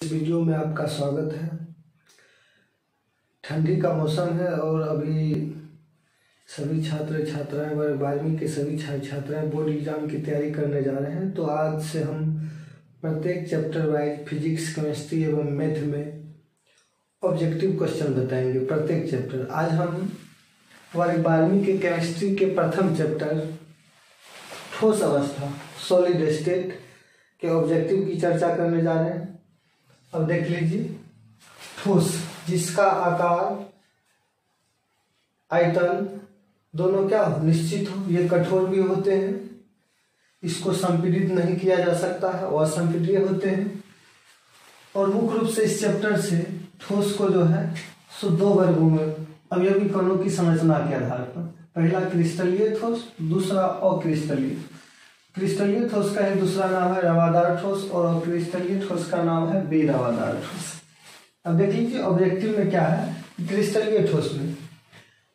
इस वीडियो में आपका स्वागत है। ठंडी का मौसम है और अभी सभी छात्र छात्राएं वर्ग 12वीं के सभी छात्र छात्राएं बोर्ड एग्जाम की तैयारी करने जा रहे हैं। तो आज से हम प्रत्येक चैप्टर वाइज फिजिक्स, केमिस्ट्री एवं मैथ में ऑब्जेक्टिव क्वेश्चन बताएंगे प्रत्येक चैप्टर। आज हम वर्ग 12वीं के केमिस्ट्री के प्रथम चैप्टर ठोस अवस्था सॉलिड स्टेट के ऑब्जेक्टिव की चर्चा करने जा रहे हैं। अब देख लीजिए, ठोस जिसका आकार, आयतन दोनों क्या हो, निश्चित हो, ये कठोर भी होते हैं, इसको संपीड़ित नहीं किया जा सकता है, और असंपीड्य होते हैं। और मुख्य रूप से इस चैप्टर से ठोस को जो है सो दो वर्गों में अवयवी कणों की संरचना के आधार पर, पहला क्रिस्टलीय ठोस, दूसरा अक्रिस्टलीय। क्रिस्टलीय ठोस का ही दूसरा नाम है रवादार ठोस और अक्रिस्टलीय ठोस का नाम है बेरवादार ठोस। अब देख लीजिए ऑब्जेक्टिव में क्या है, क्रिस्टलीय ठोस में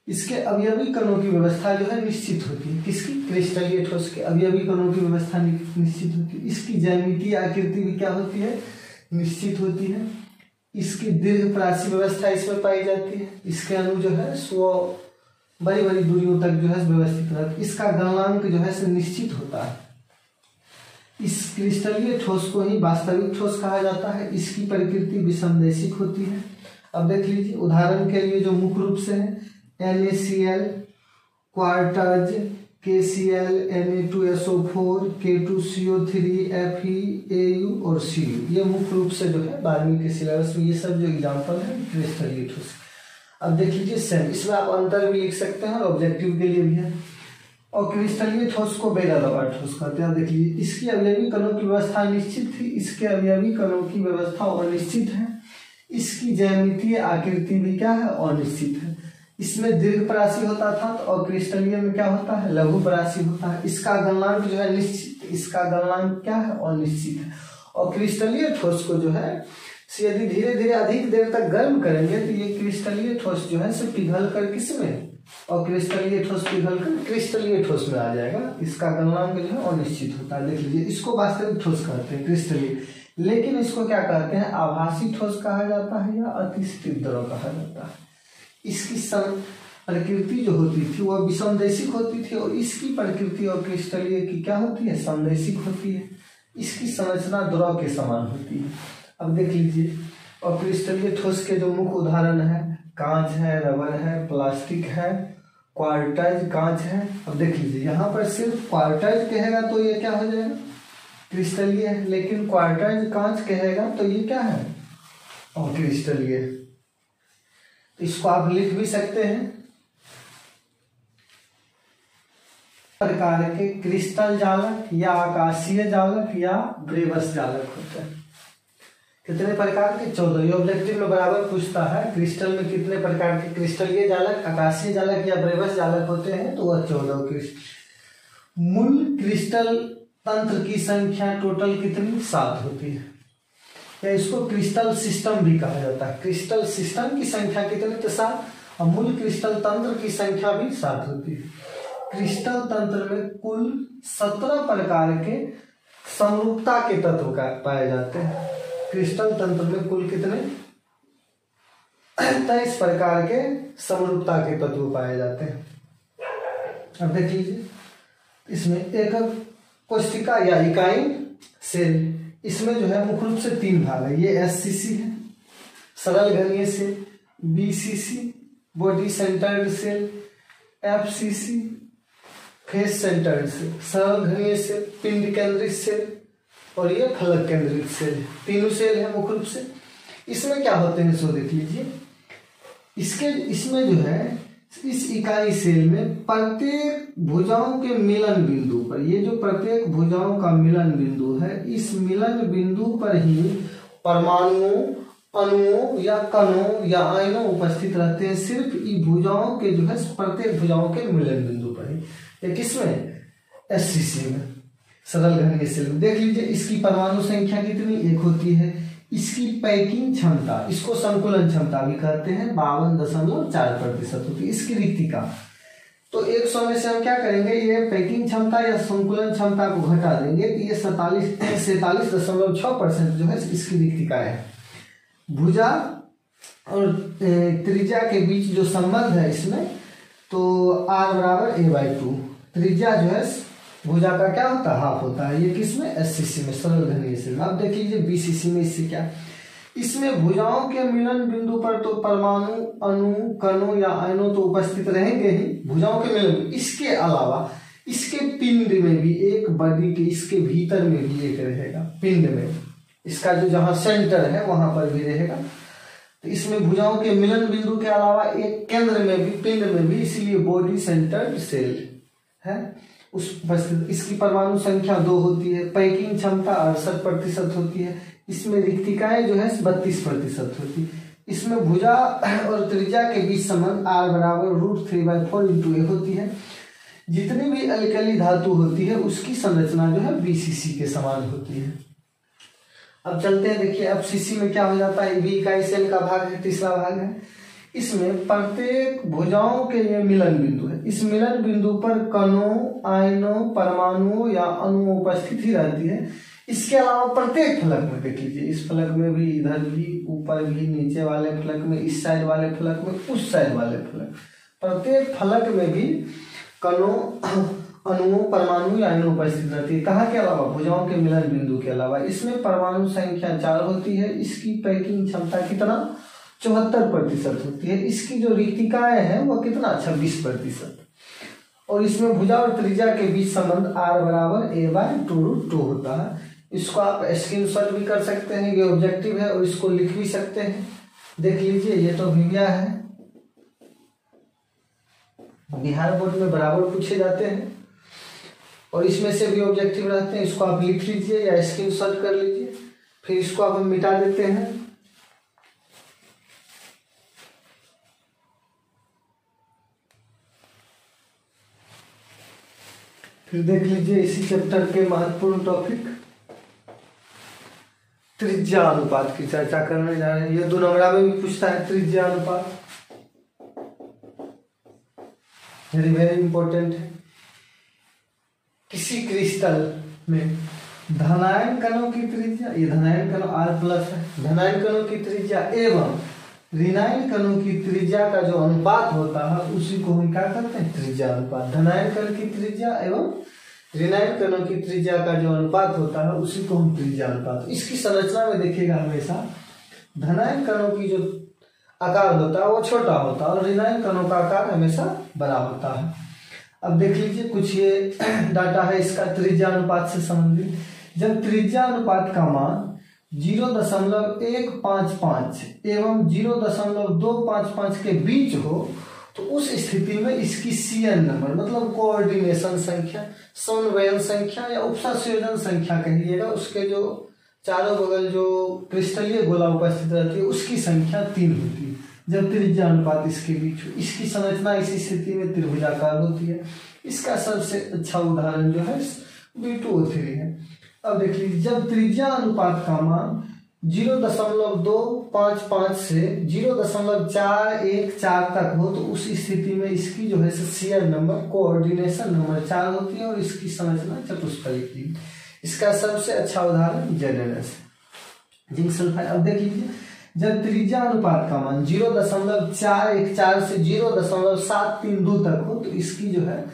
इसके अवयवी कणों की व्यवस्था जो है निश्चित होती है। किसकी? क्रिस्टलीय ठोस के अवयवी कणों की व्यवस्था निश्चित होती है। इसकी ज्यामितीय आकृति भी क्या होती है, निश्चित होती है। इसकी दीर्घ प्राची व्यवस्था इसमें पाई जाती है। इसके अणु जो है सो बड़ी बड़ी दूरियों तक जो है व्यवस्थित रहता है। इसका गलनांक जो है निश्चित होता है। इस क्रिस्टलीय ठोस को ही वास्तविक ठोस कहा जाता है। इसकी प्रकृति विषमदैशिक होती है। अब देख लीजिए उदाहरण के लिए जो मुख्य रूप से है NaCl, quartz, KCl, Na2SO4, K2CO3, FeAu और Cu, ये मुख्य रूप से जो है 12वीं के सिलेबस में ये सब जो एग्जाम्पल है क्रिस्टलीय ठोस। अब देख लीजिए सेम, इसमें आप अंतर भी लिख सकते हैं और ऑब्जेक्टिव के लिए भी है। और क्रिस्टलीय ठोस को बेरवादार ठोस कहते हैं। देख लीजिए इसकी अवयवी कणों की व्यवस्था निश्चित थी, इसके अवयवी कणों की व्यवस्था अनिश्चित है। इसकी ज्यामितीय आकृति भी क्या है, अनिश्चित है। इसमें दीर्घ परासी होता था तो अक्रिस्टलीय में क्या होता है, लघु परासी होता है। इसका गलनांक जो है निश्चित, इसका गलनांक क्या है, अनिश्चित है। और क्रिस्टलीय ठोस को जो है यदि धीरे धीरे अधिक देर तक गर्म करेंगे तो ये क्रिस्टलीय ठोस जो है पिघल कर किसमें, और क्रिस्टलीय ठोस पिघल कर क्रिस्टलीय ठोस में आ जाएगा। इसका गलनांक जो है अनिश्चित होता है। देख लीजिए इसको वास्तविक ठोस कहते हैं क्रिस्टलीय, लेकिन इसको क्या कहते हैं, आभासी ठोस कहा जाता है या अतिस्थिर द्रव कहा जाता है। इसकी प्रकृति जो होती थी वह विषमदैशिक होती थी और इसकी प्रकृति और क्रिस्टलीय की क्या होती है, समदैशिक होती है। इसकी संरचना द्रव के समान होती है। अब देख लीजिए और क्रिस्टलीय ठोस के जो मुख्य उदाहरण है कांच है, रबर है, प्लास्टिक है, क्वार्टज कांच है। अब देख लीजिए यहाँ पर सिर्फ क्वार्टज कहेगा तो ये क्या हो जाएगा, क्रिस्टलीय है, लेकिन क्वार्टज कांच कहेगा तो ये क्या है, और क्रिस्टलीय। इसको आप लिख भी सकते हैं प्रकार के क्रिस्टल जालक या आकाशीय जालक या ब्रेवस जालक होते हैं। कितने प्रकार के? 14। ये ऑब्जेक्टिव में बराबर पूछता है क्रिस्टल में कितने प्रकार के क्रिस्टलीय जालक, आकाशीय जालक या ब्रेवस जालक होते हैं, तो वह 14 क्रिस्टल। मूल क्रिस्टल तंत्र की संख्या टोटल कितनी, 7 होती है, या इसको क्रिस्टल सिस्टम भी कहा जाता है। क्रिस्टल सिस्टम की संख्या कितनी, तो 7, और मूल क्रिस्टल तंत्र की संख्या भी 7 होती है। क्रिस्टल तंत्र में कुल 17 प्रकार के समरूपता के तत्व पाए जाते हैं। क्रिस्टल तंत्र में कुल कितने, 23 प्रकार के समरूपता के तत्व पाए जाते हैं। अब देख लीजिए इसमें एक कोशिका या इकाई सेल, इसमें जो है मुख्य रूप से 3 भाग है। ये SCC है, सरल घनीय cell, BCC body centred cell, FCC face centred cell, सरल घनीय सेल, पिंड केंद्रित सेल, और ये फलक केंद्रित सेल। तीनों सेल है मुख्य रूप से। इसमें क्या होते हैं सो देख लीजिए, इसमें जो है इस इकाई सेल में प्रत्येक भुजाओं के मिलन बिंदु पर, ये जो प्रत्येक भुजाओं का मिलन बिंदु है, इस मिलन बिंदु पर ही परमाणुओं, अणुओं या कणों या आयनों उपस्थित रहते हैं। सिर्फ इन भुजाओं के जो है प्रत्येक भुजाओं के मिलन बिंदु पर ही। ये किसमें, SCC में, सरल घनीय सेल में। देख लीजिए इसकी परमाणु संख्या कितनी, 1 होती है। इसकी पैकिंग क्षमता, इसको संकुलन क्षमता भी कहते हैं, 52.4% होती है। इसकी रिक्तिका तो 100 में से हम क्या करेंगे, ये पैकिंग क्षमता या संकुलन क्षमता को घटा देंगे तो ये 47.6% जो है इसकी रिक्तिका है। भुजा और त्रिज्या के बीच जो संबंध है इसमें, तो r बराबर a/2। त्रिज्या जो है भुजा का क्या होता है, हाफ होता है। ये किसमें, SCC में, सरल घनीय से। अब देख लीजिए BCC में, इससे क्या, इसमें भुजाओं के मिलन बिंदु पर तो परमाणु, अणु, कणों या आयनों तो उपस्थित रहेंगे ही, भुजाओं के मिलन। इसके अलावा इसके पिंड में भी एक, बॉडी के इसके भीतर में भी एक रहेगा, पिंड में, इसका जो जहां सेंटर है वहां पर भी रहेगा। तो इसमें भुजाओं के मिलन बिंदु के अलावा एक केंद्र में भी, पिंड में भी, इसीलिए बॉडी सेंटर्ड सेल है उस उपस्थित। इसकी परमाणु संख्या 2 होती है, पैकिंग क्षमता 68% होती है, इसमें रिक्तिकाएं जो है 32% होती है। इसमें भुजा और त्रिज्या के बीच संबंध r बराबर √3/4 × a होती है। जितनी भी अल्कली धातु होती है उसकी संरचना जो है BCC के समान होती है। अब चलते हैं, देखिए अब CC में क्या हो जाता है, B इकाई सेल का भाग है, तीसरा भाग है। इसमें प्रत्येक भुजाओं के लिए मिलन बिंदु है। इस मिलन बिंदु पर कणों, आयनों, परमाणुओं या अणुओं उपस्थित ही रहती है। इसके अलावा प्रत्येक फलक में देख लीजिए, इस फलक में भी, इधर भी, ऊपर भी, नीचे वाले फलक में, इस साइड वाले फलक में, उस साइड वाले फलक, प्रत्येक फलक में भी कणों, अणुओं, परमाणु या आयनों उपस्थित रहती है। कहाँ के अलावा, भुजाओं के मिलन बिंदु के अलावा। इसमें परमाणु संख्या 4 होती है। इसकी पैकिंग क्षमता कितना, 74% होती है। इसकी जो रिक्तिकाएं हैं वो कितना, 26%। और इसमें भुजा और त्रिज्या के बीच संबंध r बराबर a/2 होता है। इसको आप स्क्रीनशॉट भी कर सकते हैं, ये ऑब्जेक्टिव है, और इसको लिख भी सकते हैं। देख लीजिए, ये तो विविया है, बिहार बोर्ड में बराबर पूछे जाते हैं, और इसमें से भी ऑब्जेक्टिव रहते हैं। इसको आप लिख लीजिए या स्क्रीनशॉट कर लीजिए, फिर इसको आप हम मिटा देते हैं। फिर देख लीजिए इसी चैप्टर के महत्वपूर्ण टॉपिक त्रिज्या अनुपात की चर्चा करने जा रहे हैं। ये 2 नंबर में भी पूछता है त्रिज्या अनुपात, वेरी वेरी इंपॉर्टेंट है। किसी क्रिस्टल में धनायन कणों की त्रिज्या, ये धनायन कणों R+ है, धनायन कणों की त्रिज्या एवं ऋणायन कणों की त्रिज्या का जो अनुपात होता है उसी को हम क्या करते हैं, त्रिज्या अनुपात। धनायन कण की त्रिज्या एवं ऋणायन कणों की त्रिज्या का जो अनुपात होता है उसी को हम त्रिज्या अनुपात। इसकी संरचना में देखिएगा हमेशा धनायन कणों की जो आकार होता है वो छोटा होता है और ऋणायन कणों का आकार हमेशा बड़ा होता है। अब देख लीजिए कुछ ये डाटा है इसका त्रिज्या अनुपात से संबंधित। जब त्रिज्या अनुपात का मान 0.155 एवं 0.255 के बीच हो तो उस स्थिति में इसकी CN नंबर मतलब कोऑर्डिनेशन संख्या, समन्वयन संख्या या उपसंयोजन संख्या कहिएगा, उसके जो चारों बगल जो क्रिस्टलीय गोला उपस्थित रहती है उसकी संख्या 3 होती है जब त्रिज्या अनुपात इसके बीच हो। इसकी संरचना इसी स्थिति में त्रिभुजाकार होती है। इसका सबसे अच्छा उदाहरण जो है B2O3 है। अब देख लीजिए जब त्रिज्या अनुपात का मान 0.255 से 0.414 तक हो तो उस स्थिति में इसकी जो है CN नंबर कोऑर्डिनेशन नंबर 4 होती है और इसकी संरचना चतुष्फलकीय। इसका सबसे अच्छा उदाहरण ZnS जिंक सल्फाइड। अब देख लीजिए जब त्रिज्या अनुपात का मान 0.414 से 0.732 तक हो तो इसकी जो है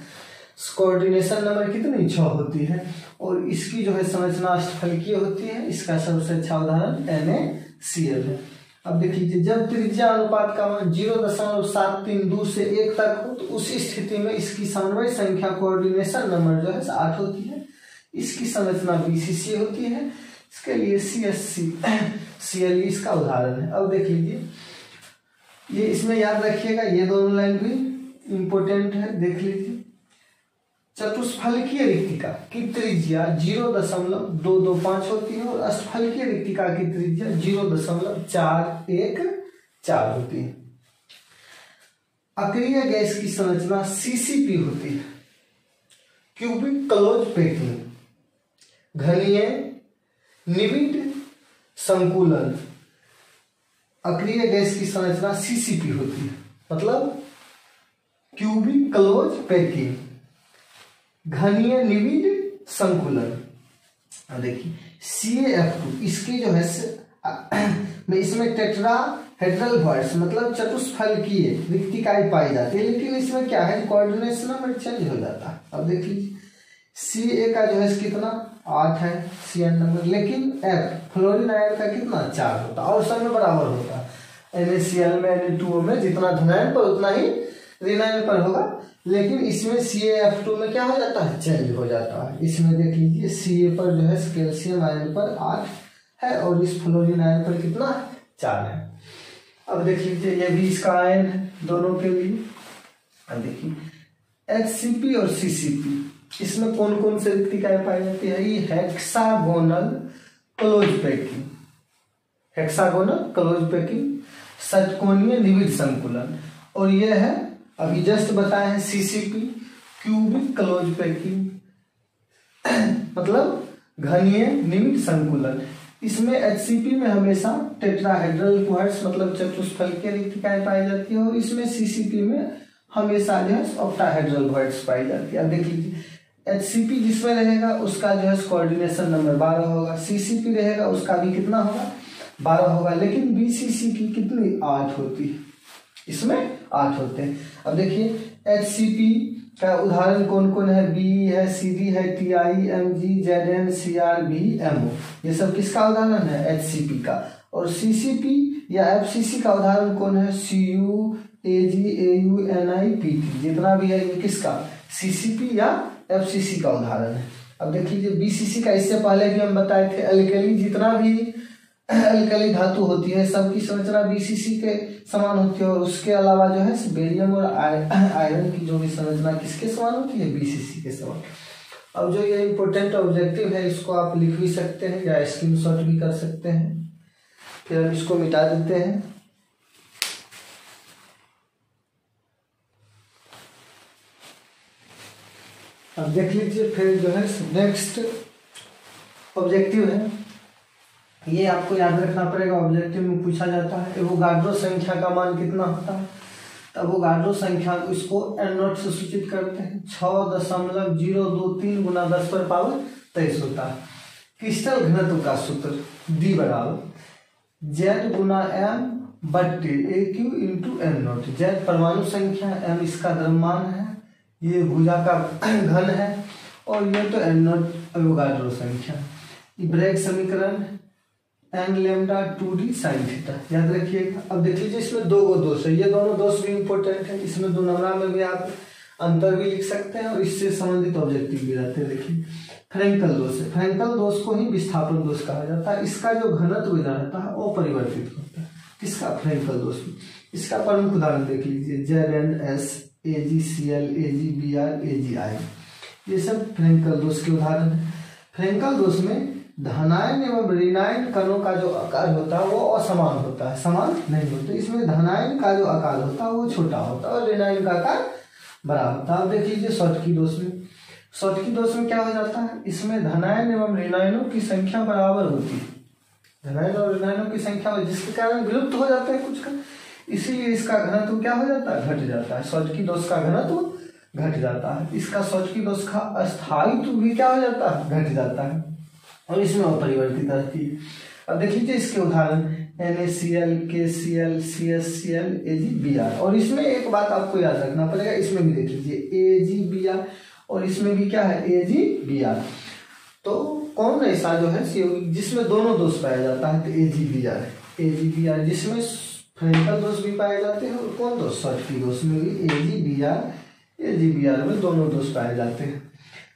कोऑर्डिनेशन नंबर कितनी 6 होती है और इसकी जो है संरचना अष्टफलकीय होती है। इसका सबसे अच्छा उदाहरण NaCl है। अब देख लीजिए जब त्रिज्या अनुपात का मान 0.732 से 1 तक हो तो उस स्थिति में इसकी समन्वय संख्या कोऑर्डिनेशन नंबर जो है 8 होती है। इसकी संरचना BCC होती है। इसके लिए CSCCl इसका उदाहरण है। अब देख लीजिए ये इसमें याद रखिएगा ये दोनों लाइन भी इंपोर्टेंट है। देख लीजिए चतुष्फलकीय रिक्तिका की त्रिज्या 0.225 होती है और अष्टफलकीय रिक्तिका की त्रिज्या 0.414 होती है। अक्रिय गैस की संरचना CCP होती है, क्यूबिक क्लोज पैकिंग, घनीय निबिड संकुलन। अक्रिय गैस की संरचना CCP होती है मतलब क्यूबिक क्लोज पैकिंग, घनीय निबिड संकुलन। देखिए CaF2 इसकी जो है में इसमें टेट्राहेड्रल वॉइड्स मतलब चतुष्फलकीय रिक्तिकाएं पाई जाती है, लेकिन इसमें क्या है कोऑर्डिनेशन नंबर चेंज हो जाता है। अब देख लीजिए Ca का जो है कितना 8 है Cn नंबर, लेकिन F फ्लोरीन आयन का कितना 4 होता है और सब में बराबर होता है। NaCl में Na2O में जितना धनायन पर उतना ही ऋणायन पर होगा, लेकिन इसमें CaF2 में क्या हो जाता है चेंज हो जाता है। इसमें देख लीजिए Ca पर जो है कैल्शियम आयन पर 8 है और इस फ्लोरीन आयन पर कितना 4 है। अब देख लीजिए ये भी इसका आयन है दोनों के लिए। अब देखिए HCP और CCP इसमें कौन कौन से रिक्तिकाएं पाई जाती है। ये hexagonal close packing, hexagonal close packing, षटकोणीय निविड़ संकुलन, और ये है अभी जस्ट बताए हैं CCP क्यूबिक क्लोज पैकिंग मतलब घनीय निविड़ संकुलन। इसमें HCP में हमेशा टेट्राहेड्रल क्वार्ट्स मतलब चतुष्फलकीय रिक्तिकाएं पाई जाती है और इसमें CCP में हमेशा जो है ऑक्टाहेड्रल क्वार्ट्स पाई जाती है। अब देख लीजिए HCP जिसमें रहेगा उसका जो है कोऑर्डिनेशन नंबर 12 होगा, CCP रहेगा उसका भी कितना होगा 12 होगा, लेकिन BCC की कितनी 8 होती है, इसमें 8 होते हैं। अब देखिए HCP का उदाहरण कौन कौन है, B है, CD है, TI, MG, ZN, CR, B, MO, ये सब किसका उदाहरण है HCP का। और CCP या FCC का उदाहरण कौन है, CU, AG, AU, NI, PT, जितना भी है ये किसका CCP या FCC का उदाहरण है। अब देख लीजिए BCC का इससे पहले भी हम बताए थे, अल्कली जितना भी अल्कली धातु होती है सबकी संरचना BCC के समान होती है और उसके अलावा जो है बेरियम और आयरन की जो भी संरचना किसके समान होती है BCC के समान। अब जो ये इंपॉर्टेंट ऑब्जेक्टिव है इसको आप लिख भी सकते हैं या स्क्रीनशॉट भी कर सकते हैं। फिर हम इसको मिटा देते हैं। अब देख लीजिए फिर जो है नेक्स्ट ऑब्जेक्टिव है, ये आपको याद रखना पड़ेगा। ऑब्जेक्टिव में पूछा जाता है एवोगाड्रो संख्या का मान कितना होता है, तो एवोगाड्रो संख्या इसको n0 से सूचित करते हैं। 6.023 गुना 10 पर पावर 23 होता है। क्रिस्टल घनत्व का सूत्र D बराबर Z गुना M बट्टे AQ इंटू n0। Z परमाणु संख्या, M इसका द्रव्यमान है, ये भुजा का घन है और ये तो n0 एवोगाड्रो संख्या। ब्रैग समीकरण n lambda 2d sine theta याद रखिएगा। अब देख लीजिए इसमें दो दोष है, ये दोनों दोष भी इंपॉर्टेंट है। इसमें 2 नंबर में भी आप अंतर भी लिख सकते हैं और इससे संबंधित ऑब्जेक्टिव भी रहते हैं। देखिए फ्रैंकल दोष है, फ्रैंकल दोष को ही विस्थापन दोष कहा जाता है। इसका जो घनत्व रहता है वो परिवर्तित होता है, किसका फ्रैंकल दोष। इसका प्रमुख उदाहरण देख लीजिए ZnS, AgCl, AgBr, AgI, ये सब फ्रैंकल दोष के उदाहरण है। फ्रैंकल दोष में धनायन एवं ऋणायन कणों का जो आकार होता है वो असमान होता है, समान नहीं होता। इसमें धनायन का जो आकार होता है वो छोटा होता है और ऋणायन का आकार बड़ा होता है। अब देख लीजिए शॉटकी दोष में, शॉटकी दोष में क्या हो जाता है, इसमें धनायन एवं ऋणायनों की संख्या बराबर होती है, धनायन और ऋणायनों की संख्या जिसके कारण विलुप्त हो जाते हैं कुछ का, इसीलिए इसका घनत्व क्या हो जाता है, घट जाता है। शॉटकी दोष का घनत्व घट जाता है। इसका शॉटकी दोष का अस्थायित्व भी क्या हो जाता है, घट जाता है और इसमें अपरिवर्तित रहती है। अब देख लीजिए इसके उदाहरण NaCl, KCl, CSCl, AgBr। और इसमें एक बात आपको याद रखना पड़ेगा, इसमें भी देख लीजिए AgBr और इसमें भी क्या है AgBr। तो कौन ऐसा जो है जिसमें दोनों दोष पाया जाता है, तो AgBr है। AgBr जिसमें फ्रैंकल दोष भी पाए जाते हैं और कौन दोष, शॉटकी दोष में भी AgBr में दोनों दोष पाए जाते हैं।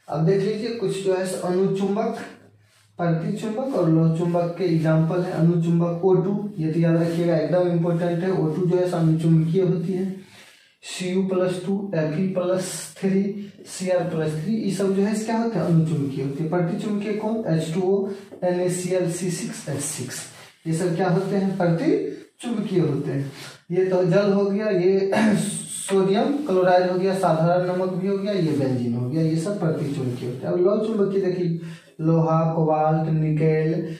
अब देख लीजिए कुछ जो है अनुचुंबक, प्रतिचुंबक और लोह चुंबक के एग्जाम्पल है। अनुचुंबक O2, ये तो याद रखिएगा एकदम इंपॉर्टेंट है। O2 जो है अनुचुंबकीय होती है। Cu+2, Fe+3, Cr+3, ये सब जो है क्या होते हैं, अनुचुंबकीय होती है। प्रतिचुंबकीय कौन, H2O, NaCl, C6H6, ये सब क्या होते हैं, प्रतिचुंबकीय होते हैं। ये तो जल हो गया, ये सोडियम क्लोराइड हो गया, साधारण नमक भी हो गया, ये बेंजीन हो गया, ये सब प्रतिचुंबकीय होते हैं। अब लौह चुंबकीय देखिए लोहा, कोबाल्ट, निकेल,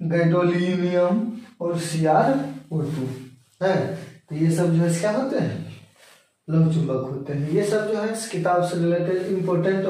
गैडोलिनियम और Cr2 है, तो ये सब जो है क्या होते हैं, लौह चुंबक होते हैं। ये सब जो है किताब से रिलेटेड इंपॉर्टेंट